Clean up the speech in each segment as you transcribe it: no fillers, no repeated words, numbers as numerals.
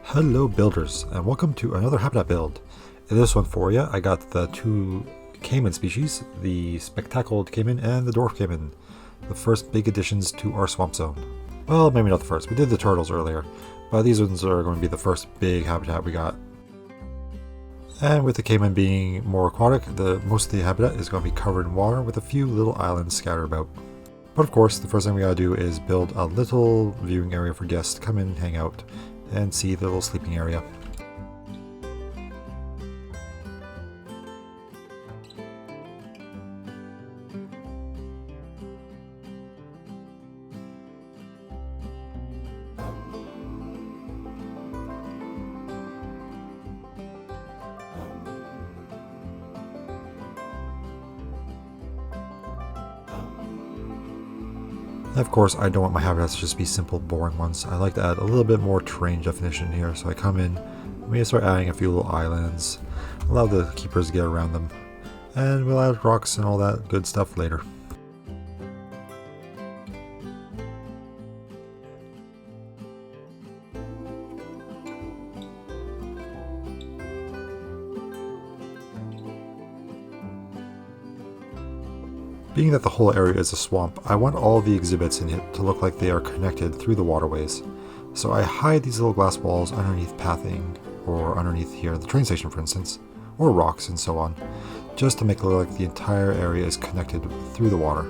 Hello builders, and welcome to another habitat build. In this one for you, I got the two Caiman species, the Spectacled Caiman and the Dwarf Caiman, the first big additions to our swamp zone. Well, maybe not the first, we did the turtles earlier, but these ones are going to be the first big habitat we got. And with the Caiman being more aquatic, most of the habitat is going to be covered in water with a few little islands scattered about. But of course, the first thing we gotta do is build a little viewing area for guests to come in and hang out and see the little sleeping area. Of course, I don't want my habitats to just be simple, boring ones. I like to add a little bit more terrain definition here, so I come in, we start adding a few little islands, allow the keepers to get around them, and we'll add rocks and all that good stuff later. Being that the whole area is a swamp, I want all the exhibits in it to look like they are connected through the waterways. So I hide these little glass walls underneath pathing, or underneath here the train station for instance, or rocks and so on, just to make it look like the entire area is connected through the water.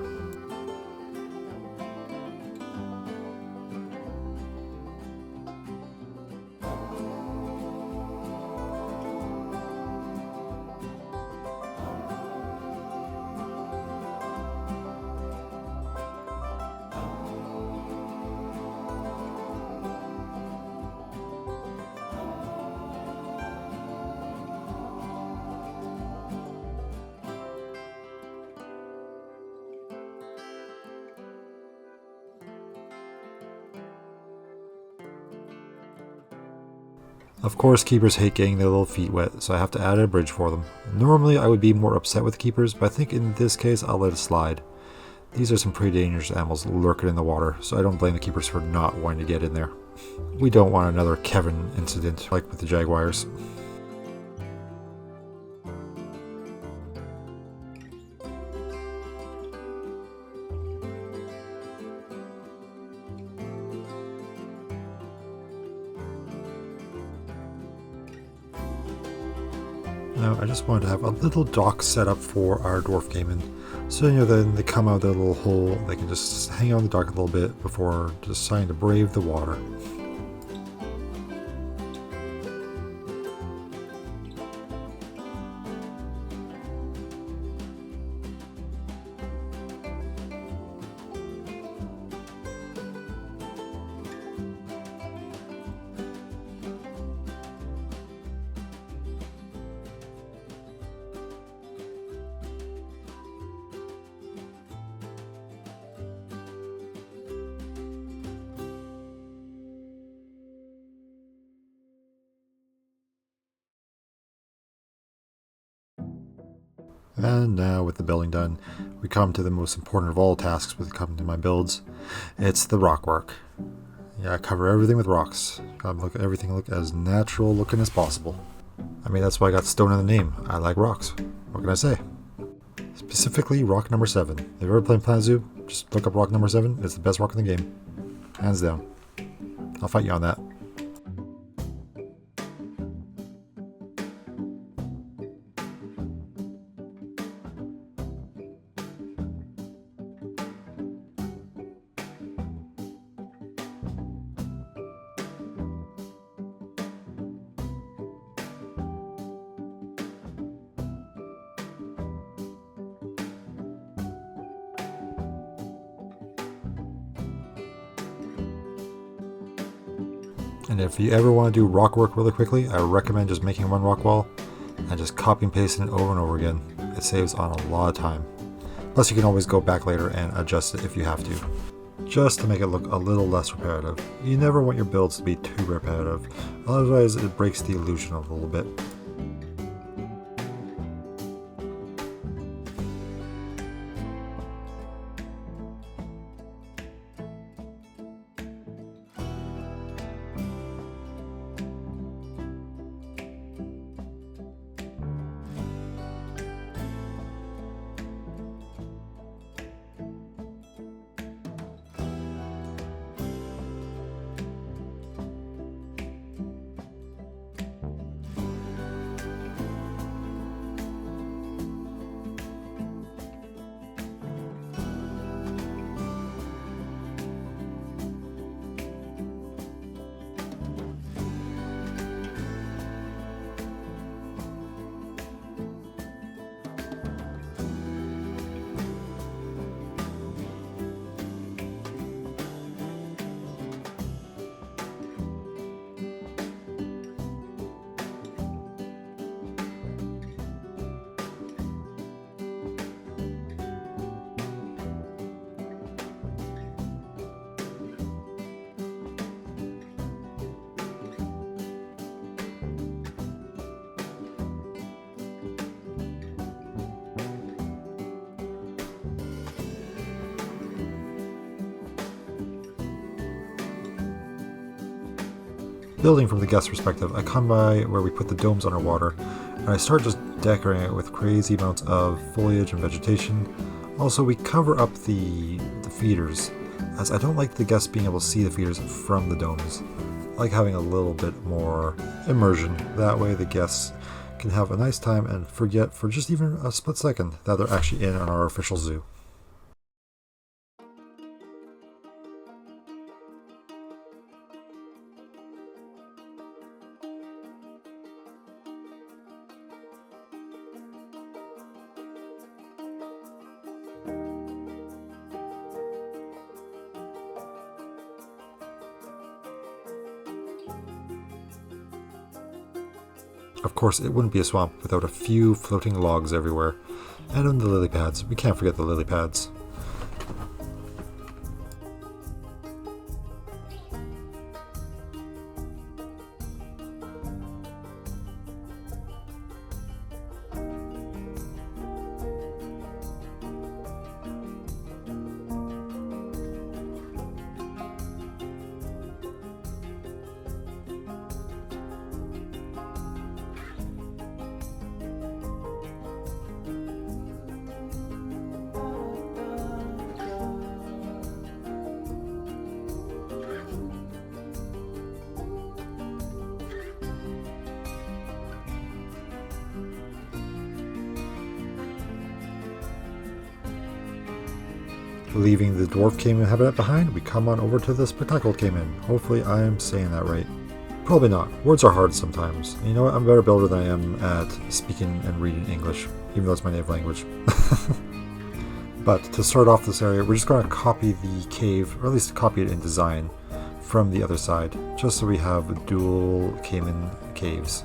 Of course, keepers hate getting their little feet wet, so I have to add a bridge for them. Normally I would be more upset with keepers, but I think in this case I'll let it slide. These are some pretty dangerous animals lurking in the water, so I don't blame the keepers for not wanting to get in there. We don't want another Kevin incident like with the jaguars. Now, I just wanted to have a little dock set up for our dwarf caiman, so then they come out of their little hole, they can just hang out on the dock a little bit before deciding to brave the water. And now with the building done, we come to the most important of all tasks when it comes to my builds. It's the rock work. Yeah, I cover everything with rocks. Gotta everything look as natural looking as possible. I mean, that's why I got stone in the name. I like rocks. What can I say? Specifically, rock number 7. If you've ever played Planet Zoo, just look up rock number 7. It's the best rock in the game. Hands down. I'll fight you on that. And if you ever want to do rock work really quickly, I recommend just making one rock wall and just copy and pasting it over and over again. It saves on a lot of time. Plus you can always go back later and adjust it if you have to, just to make it look a little less repetitive. You never want your builds to be too repetitive, otherwise it breaks the illusion of it a little bit. building from the guest perspective, I come by where we put the domes underwater, and I start just decorating it with crazy amounts of foliage and vegetation. Also, we cover up the feeders, as I don't like the guests being able to see the feeders from the domes. I like having a little bit more immersion. That way the guests can have a nice time and forget for just even a split second that they're actually in our official zoo. Of course, it wouldn't be a swamp without a few floating logs everywhere. And on the lily pads. We can't forget the lily pads. Leaving the Dwarf Caiman habitat behind, we come on over to the Spectacled Caiman. Hopefully I am saying that right. Probably not. Words are hard sometimes. And you know what? I'm a better builder than I am at speaking and reading English, even though it's my native language. But to start off this area, we're just going to copy the cave, or at least copy it in design, from the other side, just so we have dual Caiman caves.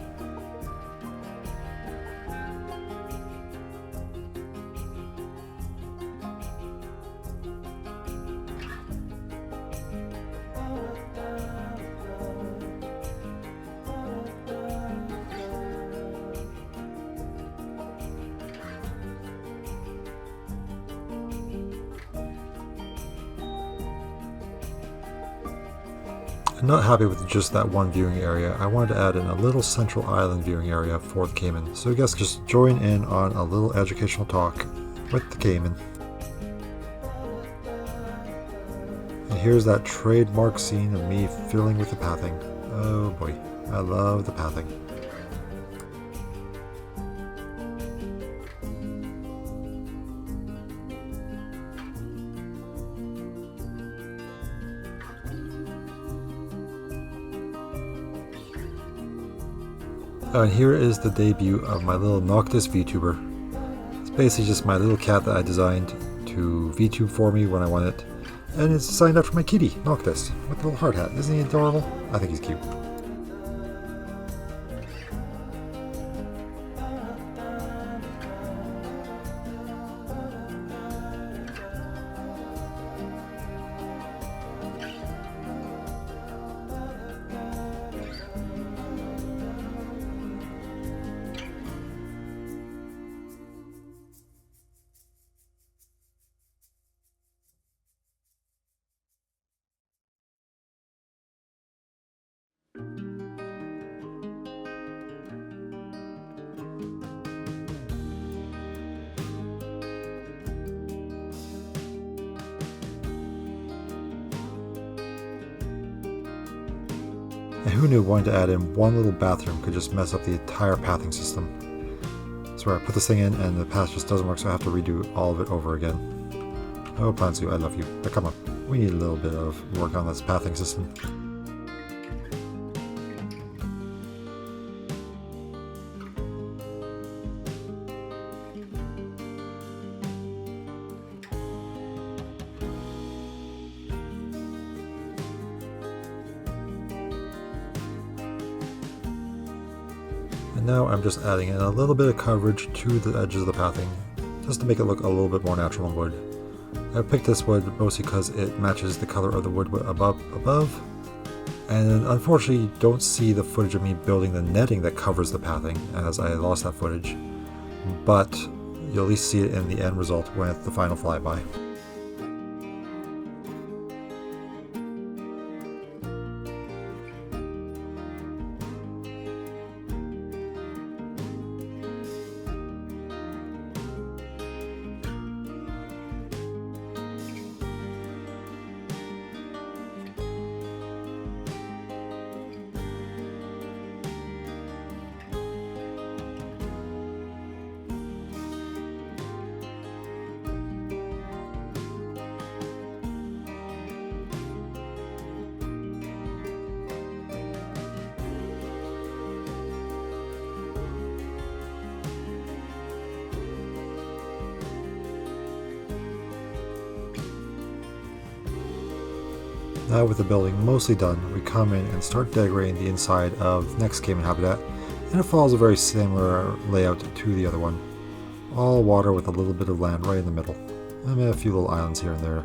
I'm not happy with just that one viewing area. I wanted to add in a little central island viewing area for the Caiman, so you guys just join in on a little educational talk with the Caiman. And here's that trademark scene of me fiddling with the pathing. Oh boy, I love the pathing. And here is the debut of my little Noctis VTuber. It's basically just my little cat that I designed to VTube for me when I want it. And it's designed after my kitty, Noctis, with a little hard hat. Isn't he adorable? I think he's cute. And who knew wanting to add in one little bathroom could just mess up the entire pathing system. So I put this thing in and the path just doesn't work, so I have to redo all of it over again. Oh, Plansu, I love you. But come on, we need a little bit of work on this pathing system. And now I'm just adding in a little bit of coverage to the edges of the pathing, just to make it look a little bit more natural in wood. I picked this wood mostly because it matches the color of the wood above, and unfortunately you don't see the footage of me building the netting that covers the pathing, as I lost that footage, but you'll at least see it in the end result with the final flyby. Now with the building mostly done, we come in and start decorating the inside of next Caiman habitat, and it follows a very similar layout to the other one. All water with a little bit of land right in the middle, and a few little islands here and there.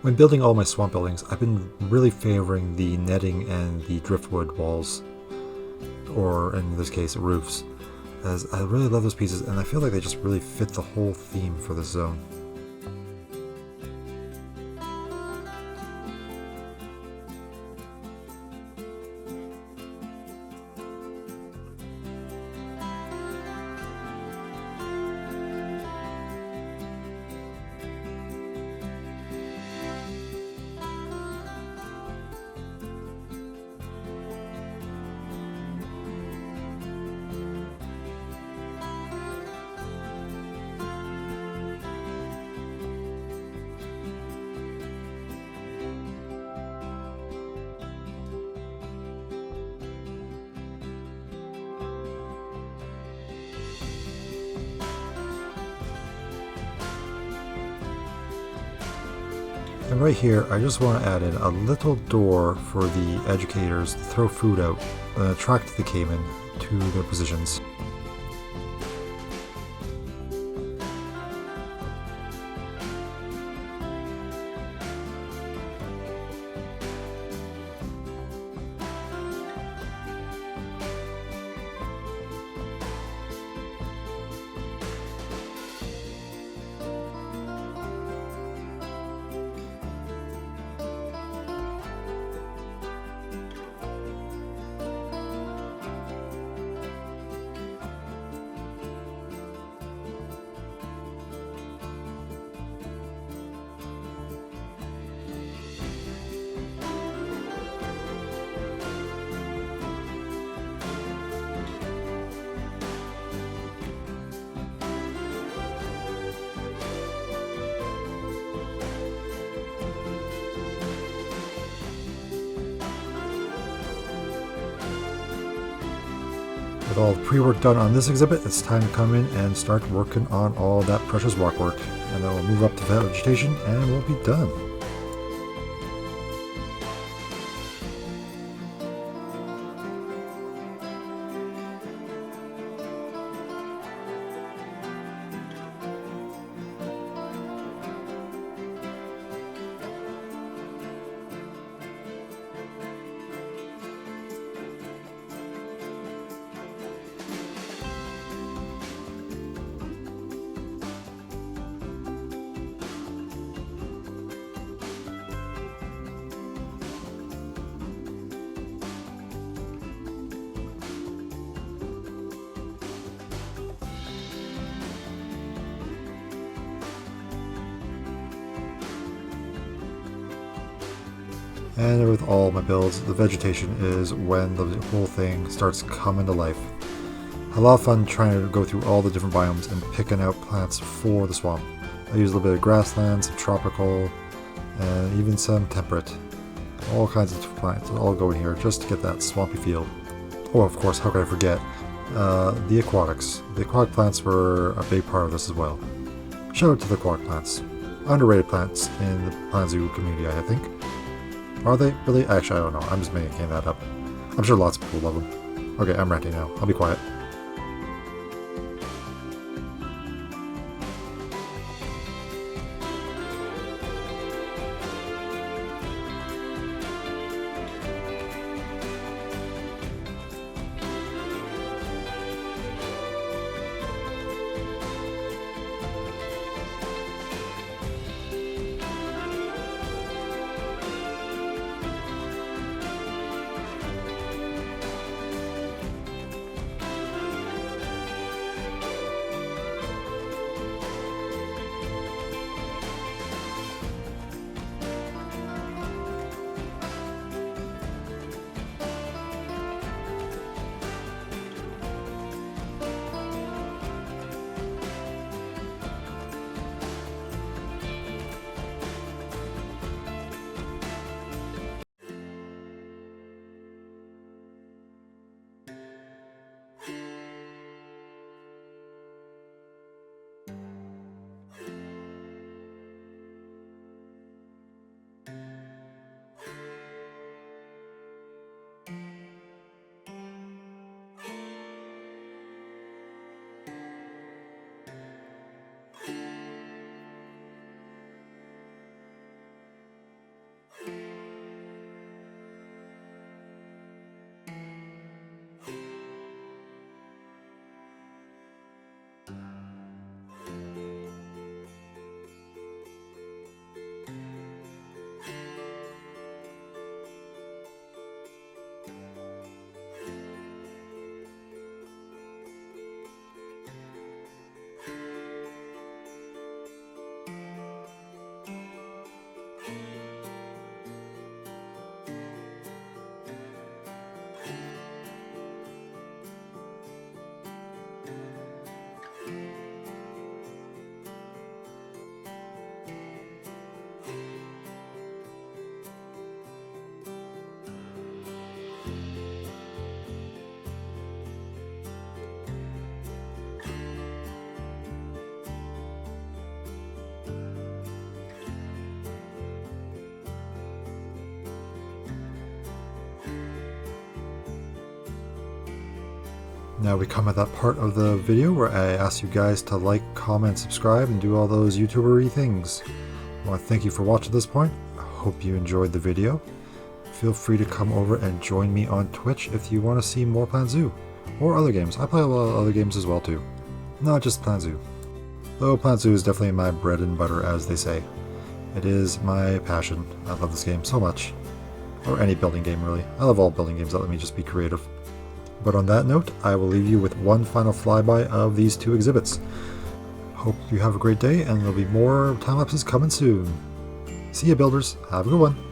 When building all my swamp buildings, I've been really favoring the netting and the driftwood walls, or in this case, roofs, as I really love those pieces and I feel like they just really fit the whole theme for this zone. And right here, I just want to add in a little door for the educators to throw food out and attract the Caiman to their positions. With all the pre-work done on this exhibit, it's time to come in and start working on all that precious rock work. And then we'll move up to vegetation and we'll be done. And with all my builds, the vegetation is when the whole thing starts coming to life. A lot of fun trying to go through all the different biomes and picking out plants for the swamp. I use a little bit of grassland, some tropical, and even some temperate. All kinds of plants all go in here just to get that swampy feel. Oh, of course, how could I forget? The aquatics. The aquatic plants were a big part of this as well. Shout out to the aquatic plants. Underrated plants in the plant zoo community, I think. Are they? Really? Actually, I don't know. I'm just making that up. I'm sure lots of people love them. Okay, I'm ranting now. I'll be quiet. Now we come at that part of the video where I ask you guys to like, comment, subscribe, and do all those YouTuber-y things. I want to thank you for watching this point. I hope you enjoyed the video. Feel free to come over and join me on Twitch if you want to see more Planet Zoo. Or other games. I play a lot of other games as well too. Not just Planet Zoo. Though Planet Zoo is definitely my bread and butter, as they say. It is my passion. I love this game so much. Or any building game, really. I love all building games that let me just be creative. But on that note, I will leave you with one final flyby of these two exhibits. Hope you have a great day, and there'll be more time lapses coming soon. See ya, builders. Have a good one.